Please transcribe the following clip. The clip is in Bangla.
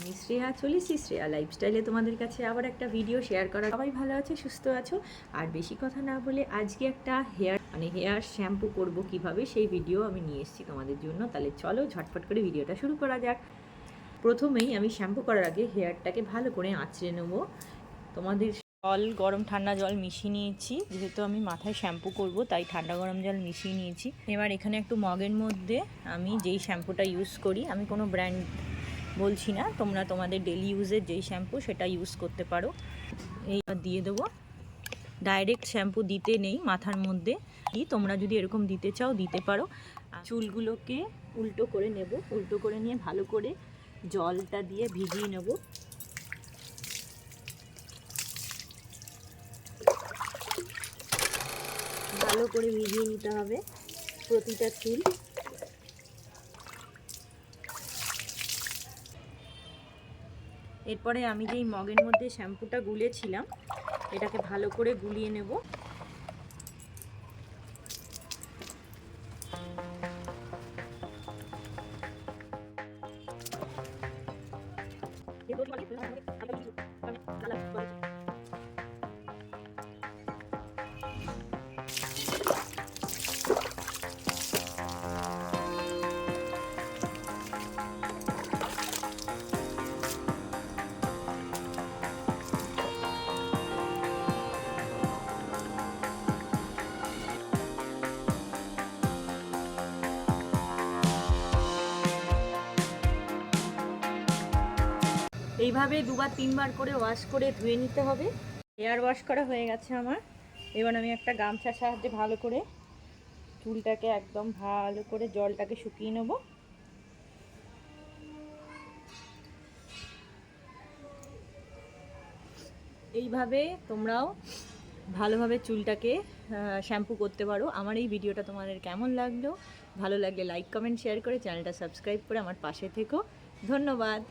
আমি শ্রেয়া, চলেছি শ্রেয়া লাইফস্টাইলে তোমাদের কাছে আবার একটা ভিডিও শেয়ার করা। সবাই ভালো আছো, সুস্থ আছো? আর বেশি কথা না বলে আজকে একটা হেয়ার শ্যাম্পু করব কিভাবে, সেই ভিডিও আমি নিয়ে এসেছি তোমাদের জন্য। তাহলে চলো ঝটফট করে ভিডিওটা শুরু করা যাক। প্রথমেই আমি শ্যাম্পু করার আগে হেয়ারটাকে ভালো করে আঁচড়ে নেব। তোমাদের গরম ঠান্ডা জল মিশিয়ে নিয়েছি, যেহেতু আমি মাথায় শ্যাম্পু করব তাই ঠান্ডা গরম জল মিশিয়ে নিয়েছি। এবার এখানে একটু মগের মধ্যে আমি যেই শ্যাম্পুটা ইউজ করি, আমি কোনো ব্র্যান্ড বলছি না, তোমরা তোমাদের ডেলি ইউজের যেই শ্যাম্পু সেটা ইউজ করতে পারো। এই দিয়ে দেবো। ডাইরেক্ট শ্যাম্পু দিতে নেই মাথার মধ্যে, তোমরা যদি এরকম দিতে চাও দিতে পারো। চুলগুলোকে উল্টো করে নেব, উল্টো করে নিয়ে ভালো করে জলটা দিয়ে ভিজিয়ে নেব। ভালো করে ভিজিয়ে নিতে হবে প্রতিটা চুল। এরপরে আমি যেই মগের মধ্যে শ্যাম্পুটা গুলেছিলাম, এটাকে ভালো করে গুলিয়ে নেব। এইভাবে দুবার তিনবার করে ওয়াশ করে ধুয়ে নিতে হবে। হেয়ার ওয়াশ করা হয়ে গেছে আমার। এবার আমি একটা গামছার সাহায্যে ভালো করে চুলটাকে একদম ভালো করে জলটাকে শুকিয়ে নেব। এইভাবে তোমরাও ভালোভাবে চুলটাকে শ্যাম্পু করতে পারো। আমার এই ভিডিওটা তোমাদের কেমন লাগলো? ভালো লাগলে লাইক কমেন্ট শেয়ার করে চ্যানেলটা সাবস্ক্রাইব করে আমার পাশে থেকো। ধন্যবাদ।